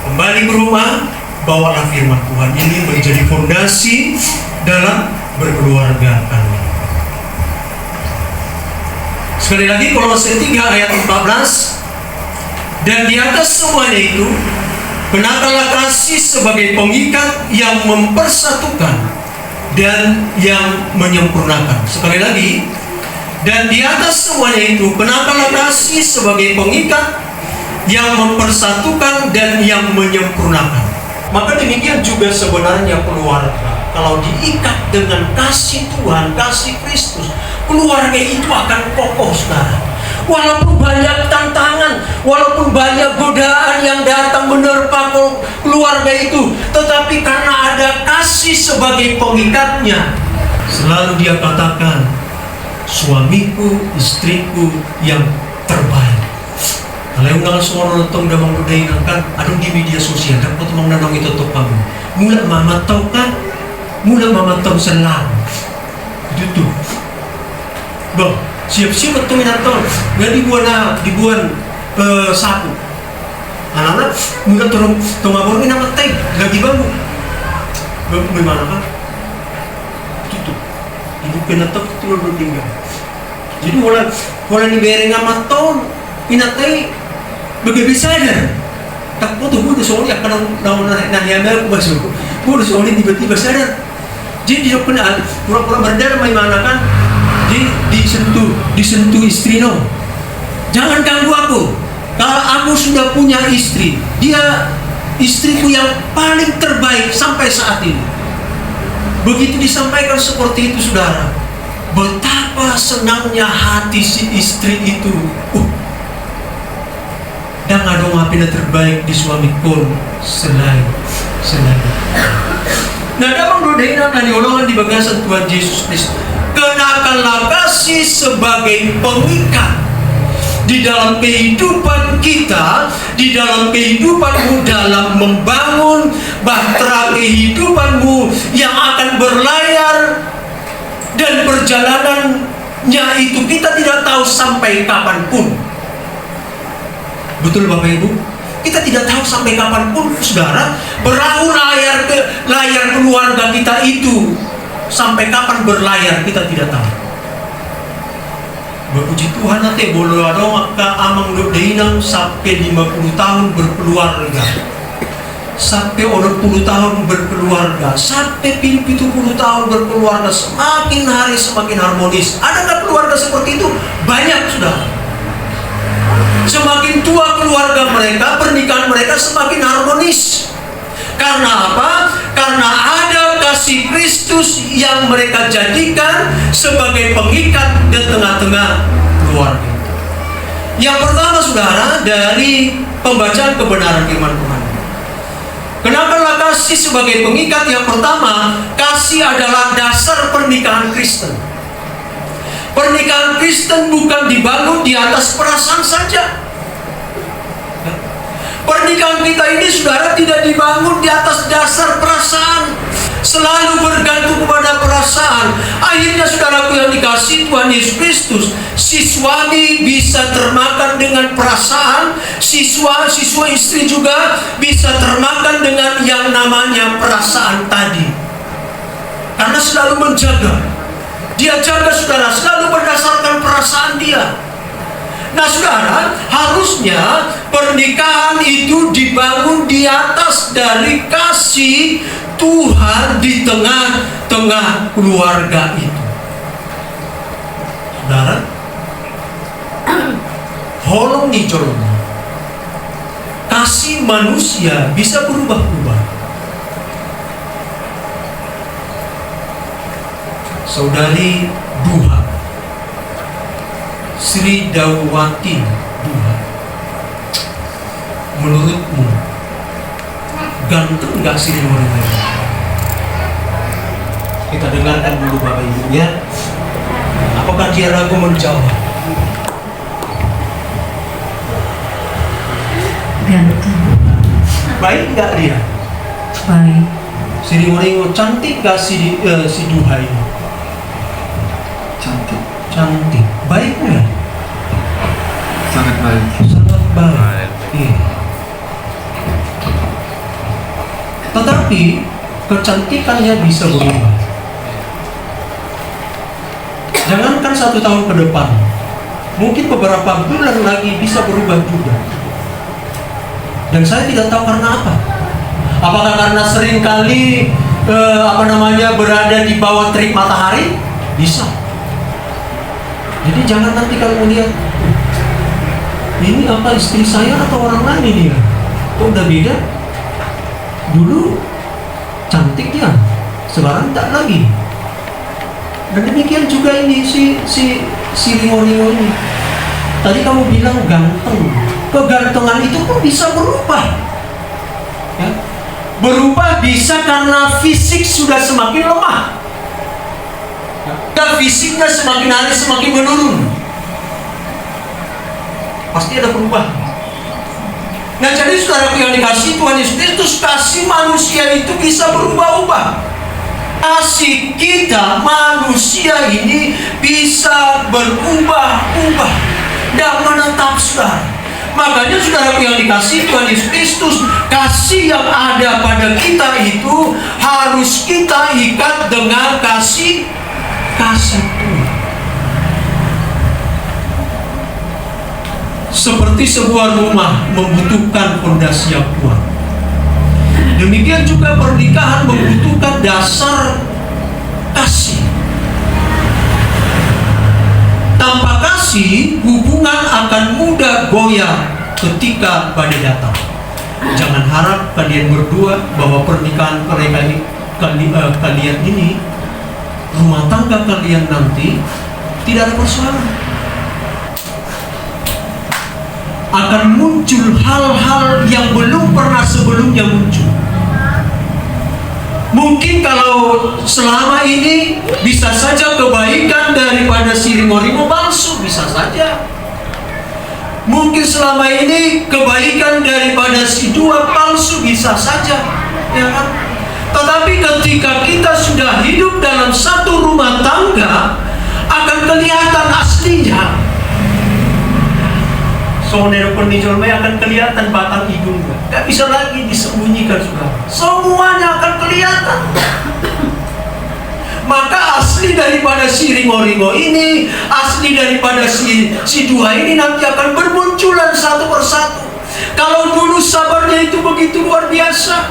Kembali ke rumah, bawalah firman Tuhan ini menjadi fondasi dalam berkeluarga kami. Sekali lagi Kolose 3 ayat 14. Dan di atas semuanya itu, kenakanlah kasih sebagai pengikat yang mempersatukan dan yang menyempurnakan. Sekali lagi, dan di atas semuanya itu, kenakanlah kasih sebagai pengikat yang mempersatukan dan yang menyempurnakan. Maka demikian juga sebenarnya keluarga. Kalau diikat dengan kasih Tuhan, kasih Kristus, keluarga itu akan kokoh, saudara. Walaupun banyak tantangan, walaupun banyak godaan yang datang menerpa keluarga itu, tetapi karena ada kasih sebagai pengikatnya, selalu dia katakan, suamiku, istriku yang terbaik. Kalau undangan semua nonton udah menggodain kan, aduh di media sosial, dan kau mau nanong itu untuk kamu. Mula mama tahu kan, mula mama tahu selang. Itu tuh, bang. Siap-siap betul nonton, nggak dibuat sapu. Anak-anak mudah turun tunggu nama teh, nggak dibangun. Bagaimana kan? Itu, ibu kena tak betul bertinggal. Jadi mulai diberi nama ton, ina teh, bagaimana sadar? Tak foto gue udah soalnya akan nanya aku masuk, gue udah soalnya tiba-tiba sadar. Jadi dia kena pura-pura berdarah, bagaimana kan? Disentuh istri no. Jangan ganggu aku. Kalau aku sudah punya istri, dia istriku yang paling terbaik sampai saat ini. Begitu disampaikan seperti itu, saudara, betapa senangnya hati si istri itu. Dan ada ngapain terbaik di suami kon selain. Nah, dalam doain dan diolongan di bagasan Tuhan Yesus Kristus. Kenakanlah kasih sebagai pengikat di dalam kehidupan kita, di dalam kehidupanmu, dalam membangun bahtera kehidupanmu yang akan berlayar, dan perjalanannya itu kita tidak tahu sampai kapanpun. Betul Bapak Ibu? Kita tidak tahu sampai kapanpun, saudara, perahu layar keluarga kita itu sampai kapan berlayar kita tidak tahu. Berpuji Tuhan nanti boleh ada maka amang doinang sampai 50 tahun berkeluarga, sampai 40 tahun berkeluarga, sampai 70 tahun berkeluarga, semakin hari semakin harmonis. Adakah keluarga seperti itu? Banyak, sudah. Semakin tua keluarga mereka, pernikahan mereka semakin harmonis. Karena apa? Karena ada kasih Kristus yang mereka jadikan sebagai pengikat di tengah-tengah keluarga. Yang pertama, saudara, dari pembacaan kebenaran firman Tuhan. Kenakanlah kasih sebagai pengikat. Yang pertama, kasih adalah dasar pernikahan Kristen. Pernikahan Kristen bukan dibangun di atas perasaan saja. Pernikahan kita ini, saudara, tidak dibangun di atas dasar perasaan, selalu bergantung kepada perasaan. Akhirnya, saudaraku yang dikasihi Tuhan Yesus Kristus, si suami bisa termakan dengan perasaan, siswa istri juga bisa termakan dengan yang namanya perasaan tadi. Karena selalu menjaga, dia jaga, saudara, selalu berdasarkan perasaan dia. Nah, saudara, harusnya pernikahan itu dibangun di atas dari kasih Tuhan di tengah-tengah keluarga itu. Saudara, holong nih colong. Kasih manusia bisa berubah-ubah. Saudari Duha, Sri Dawati Duha, menurutmu ganteng nggak Sri Dawati? Kita dengarkan dulu Bapak Ibu ya. Apakah dia ragu menjawab? Ganteng. Baik nggak dia? Baik. Sri Moringo cantik nggak si Duha ini? Cantik. Baik nggak? Sangat baik. Sangat baik. Iya. Tetapi kecantikannya bisa berubah. Jangankan 1 tahun ke depan, mungkin beberapa bulan lagi bisa berubah juga. Dan saya tidak tahu karena apa. Apakah karena seringkali berada di bawah terik matahari? Bisa. Jadi jangan nanti kalau melihat ini apa istri saya atau orang lain dia, kok udah beda? Dulu cantik dia, sekarang tak lagi. Dan demikian juga ini si Ringo-Ringo ini. Tadi kamu bilang ganteng. Kegantengan itu pun bisa berubah. Ya. Berubah bisa karena fisik sudah semakin lemah. Dan fisiknya semakin hari semakin menurun. Pasti ada perubahan. Nah, jadi saudara yang dikasih Tuhan Yesus Kristus, kasih manusia itu bisa berubah-ubah. Kasih kita manusia ini bisa berubah-ubah dan menetap, saudara. Makanya saudara yang dikasih Tuhan Yesus Kristus, kasih yang ada pada kita itu harus kita ikat dengan kasih Tuhan. Seperti sebuah rumah membutuhkan fondasi yang kuat, demikian juga pernikahan membutuhkan dasar kasih. Tanpa kasih, hubungan akan mudah goyah ketika badai datang. Jangan harap kalian berdua bahwa pernikahan kalian ini, rumah tangga kalian nanti tidak ada persoalan. Akan muncul hal-hal yang belum pernah sebelumnya muncul. Mungkin kalau selama ini bisa saja kebaikan daripada si Ringo-Ringo palsu, bisa saja. Mungkin selama ini kebaikan daripada si dua palsu, bisa saja, ya kan? Tetapi ketika kita sudah hidup dalam satu rumah tangga, akan kelihatan aslinya. Soalnya penijol akan kelihatan batang hidungnya. Gak bisa lagi disembunyikan, saudara. Semuanya akan kelihatan. Maka asli daripada si Ringo-Ringo ini, asli daripada si dua ini nanti akan bermunculan satu persatu. Kalau dulu sabarnya itu begitu luar biasa,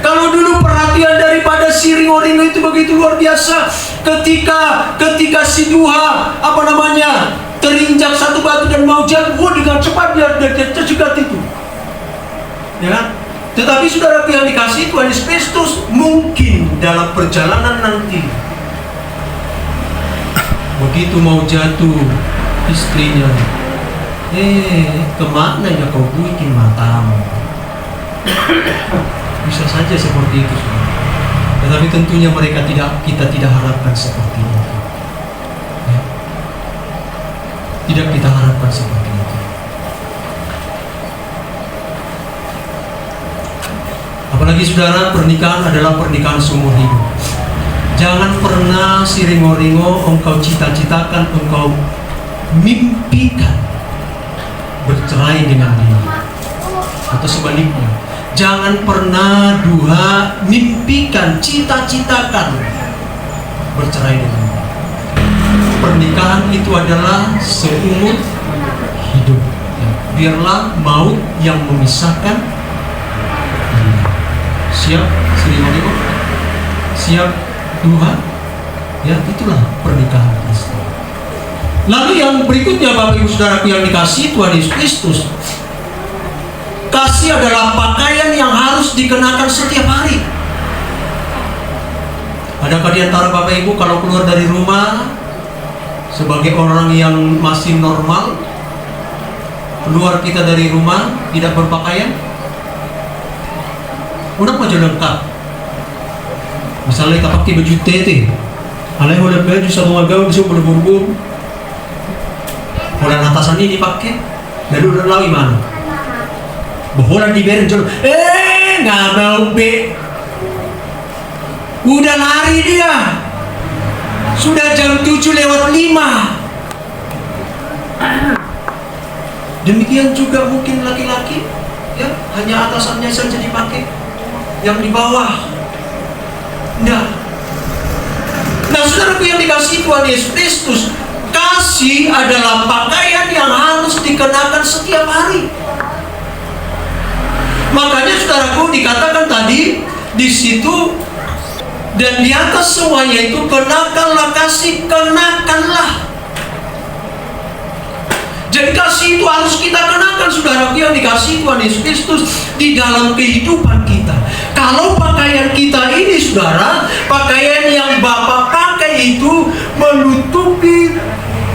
kalau dulu perhatian daripada si Ringo-Ringo itu begitu luar biasa, ketika si dua terinjak satu batu dan mau jatuh, dengan cepat dia tercegat itu, ya kan? Tetapi saudara yang dikasih Tuhan Yesus Kristus, mungkin dalam perjalanan nanti, begitu mau jatuh istrinya, kemana ya kau bikin matamu? Bisa saja seperti itu, saudara. Tetapi tentunya kita tidak harapkan seperti itu. Tidak kita harapkan seperti itu. Apalagi saudara, pernikahan adalah pernikahan seumur hidup. Jangan pernah si Ringo-Ringo engkau cita-citakan, engkau mimpikan bercerai dengan dia, atau sebaliknya. Jangan pernah dua mimpikan, cita-citakan bercerai dengan dia. Pernikahan itu adalah seumur hidup. Biarlah maut yang memisahkan. Siap, Sri Ringo? Siap Tuhan? Ya, itulah pernikahan Kristen. Lalu yang berikutnya, Bapak Ibu Saudaraku yang dikasihi Tuhan Yesus Kristus, kasih adalah pakaian yang harus dikenakan setiap hari. Adakah di antara Bapak Ibu kalau keluar dari rumah sebagai orang yang masih normal, keluar kita dari rumah tidak berpakaian? Udah aja lengkap. Misalnya kita pakai baju tete, alay udah baju sama gaun bisa berburu-buru. Kalau atasan ini dipakai, lalu udah lalu gimana? Boholan di beren jodoh. Nggak mau be. Udah lari dia. Sudah jam 7:05. Demikian juga mungkin laki-laki, ya, hanya atasannya saja dipakai, yang di bawah Nah, saudaraku yang dikasihi Tuhan Yesus Kristus, kasih adalah pakaian yang harus dikenakan setiap hari. Makanya saudaraku dikatakan tadi di situ, dan di atas semuanya itu kenakanlah kasih, kenakanlah. Jadi kasih itu harus kita kenakan, saudaraku yang dikasihi Tuhan Yesus Kristus, di dalam kehidupan kita. Kalau pakaian kita ini, saudara, pakaian yang Bapa pakai itu menutupi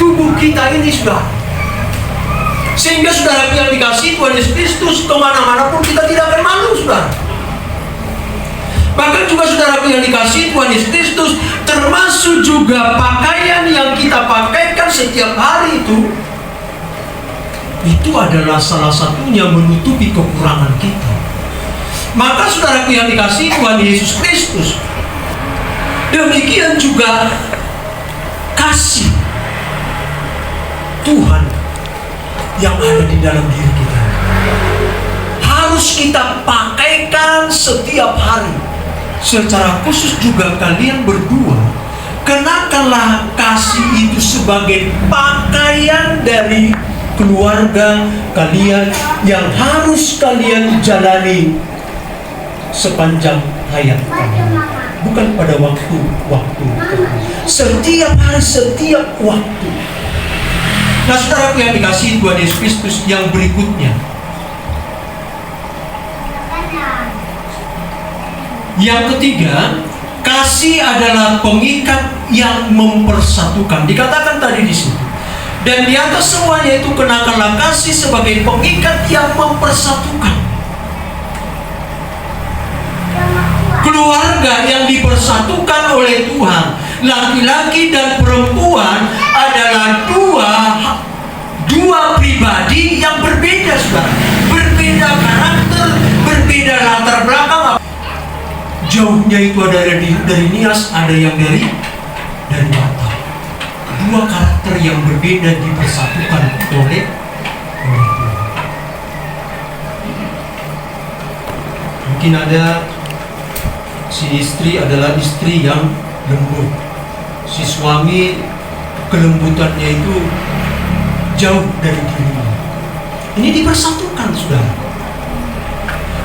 tubuh kita ini, saudara. Sehingga saudaraku yang dikasihi Tuhan Yesus Kristus, kemana-mana pun kita tidak akan malu, saudara. Bahkan juga saudaraku yang dikasihi Tuhan Yesus Kristus, termasuk juga pakaian yang kita pakaikan setiap hari itu adalah salah satunya menutupi kekurangan kita. Maka saudaraku yang dikasihi Tuhan Yesus Kristus, demikian juga kasih Tuhan yang ada di dalam diri kita harus kita pakaikan setiap hari. Secara khusus juga kalian berdua, kenakanlah kasih itu sebagai pakaian dari keluarga kalian yang harus kalian jalani sepanjang hayat kalian. Bukan pada waktu-waktu, setiap hari, setiap waktu. Nah, saudara yang dikasihi Tuhan Yesus Kristus, yang berikutnya, yang ketiga, kasih adalah pengikat yang mempersatukan. Dikatakan tadi di situ. Dan di atas semuanya itu kenakanlah kasih sebagai pengikat yang mempersatukan. Keluarga yang dipersatukan oleh Tuhan, laki-laki dan perempuan, adalah dua pribadi yang berbeda, saudara. Berbeda karakter, berbeda latar belakang. Jauhnya itu ada dari Nias, ada yang dari Batam. Dua karakter yang berbeda dipersatukan oleh Tuhan. Mungkin ada si istri adalah istri yang lembut, si suami kelembutannya itu jauh dari dirinya. Ini dipersatukan, saudara.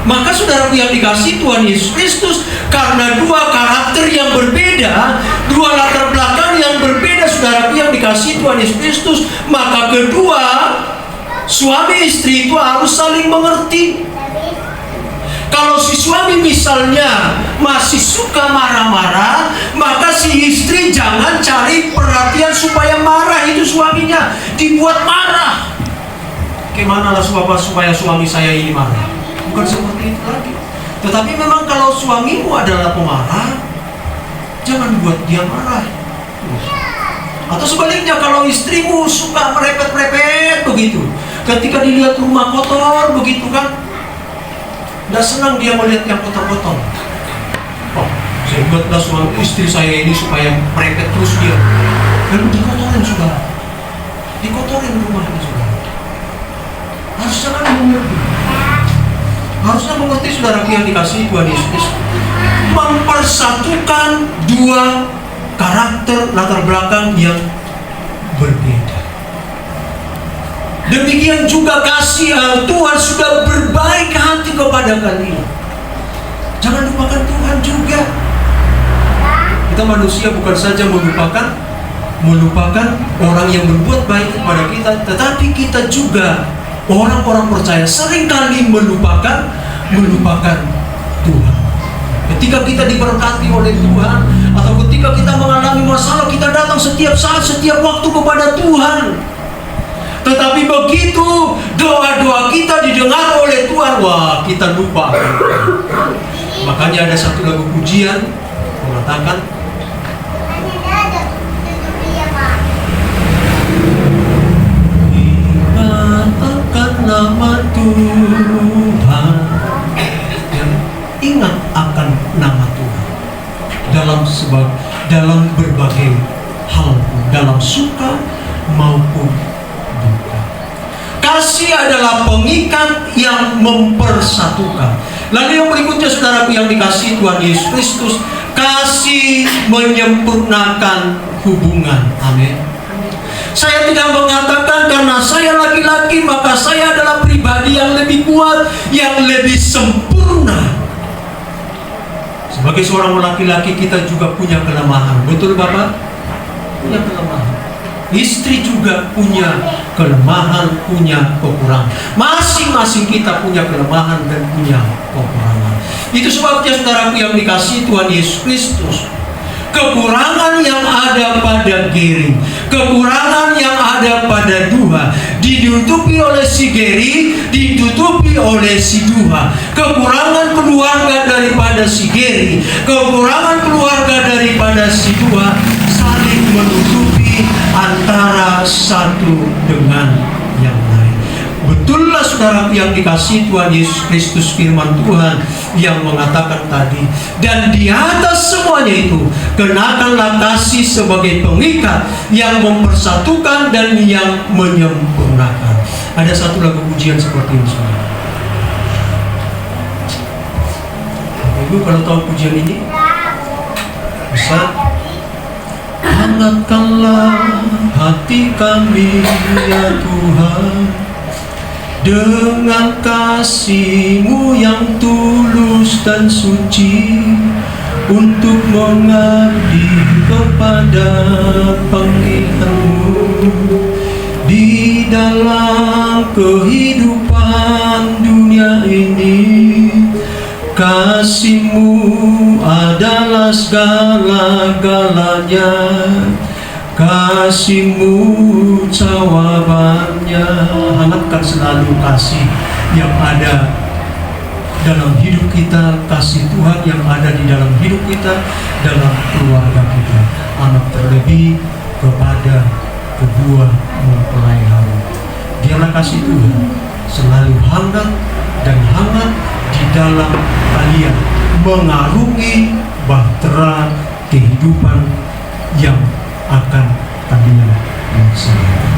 Maka saudaraku yang dikasihi Tuhan Yesus Kristus, karena dua karakter yang berbeda, dua latar belakang yang berbeda, saudaraku yang dikasihi Tuhan Yesus Kristus, maka kedua suami istri itu harus saling mengerti. Kalau si suami misalnya masih suka marah-marah, maka si istri jangan cari perhatian supaya marah itu suaminya, dibuat marah. Gimana lah supaya suami saya ini marah? Bukan seperti itu lagi. Tetapi memang kalau suamimu adalah pemarah, jangan buat dia marah. Atau sebaliknya, kalau istrimu suka merepet-repet begitu, ketika dilihat rumah kotor begitu kan, tidak senang dia melihat yang kotor-kotor. Oh, saya buatlah suami istri saya ini supaya merepet terus dia. Lalu dikotorin, saudara. Dikotorin rumahnya, saudara. Harusnya kan mengerti. Harusnya mengerti, saudara yang dikasihi Tuhan Yesus, mempersatukan dua karakter latar belakang yang berbeda. Demikian juga kasih Tuhan sudah berbaik hati kepada kalian. Jangan lupakan Tuhan juga. Kita manusia bukan saja melupakan orang yang berbuat baik kepada kita, tetapi kita juga orang-orang percaya seringkali melupakan Tuhan. Ketika kita diberkati oleh Tuhan, atau ketika kita mengalami masalah, kita datang setiap saat, setiap waktu kepada Tuhan. Tetapi begitu doa-doa kita didengar oleh Tuhan, wah, kita lupa. Makanya ada satu lagu pujian mengatakan, nama Tuhan, ingat akan nama Tuhan dalam berbagai hal, dalam suka maupun duka. Kasih adalah pengikat yang mempersatukan. Lalu yang berikutnya, saudaraku yang dikasihi Tuhan Yesus Kristus, Kasih menyempurnakan hubungan. Amin. Saya tidak mengatakan karena saya laki-laki maka saya adalah pribadi yang lebih kuat, yang lebih sempurna. Sebagai seorang laki-laki kita juga punya kelemahan. Betul Bapak? Punya kelemahan. Istri juga punya kelemahan, punya kekurangan. Masing-masing kita punya kelemahan dan punya kekurangan. Itu sebabnya saudaraku yang dikasihi Tuhan Yesus Kristus, kekurangan yang ada pada Geri, kekurangan yang ada pada Duha, ditutupi oleh si Geri, ditutupi oleh si Duha. Kekurangan keluarga daripada si Geri, kekurangan keluarga daripada si Duha saling menutupi antara satu dengan yang lain. Betullah saudara yang dikasihi Tuhan Yesus Kristus, firman Tuhan yang mengatakan tadi, dan di atas semuanya itu kenakanlah kasih sebagai pengikat yang mempersatukan dan yang menyempurnakan. Ada satu lagu pujian seperti ini saudara. Ibu kalau tahu pujian ini bisa. Hangatkanlah hati kami ya Tuhan dengan kasih-Mu yang tulus dan suci, untuk mengabdi kepada panggilan-Mu di dalam kehidupan dunia ini. Kasih-Mu adalah segala-galanya, kasih-Mu jawabannya. Hangatkan selalu kasih yang ada dalam hidup kita, kasih Tuhan yang ada di dalam hidup kita, dalam keluarga kita, anak terlebih kepada kedua mempelai Harun. Biarlah kasih Tuhan selalu hangat dan hangat di dalam kalian, mengarungi bahtera kehidupan yang akan kalian laksanakan.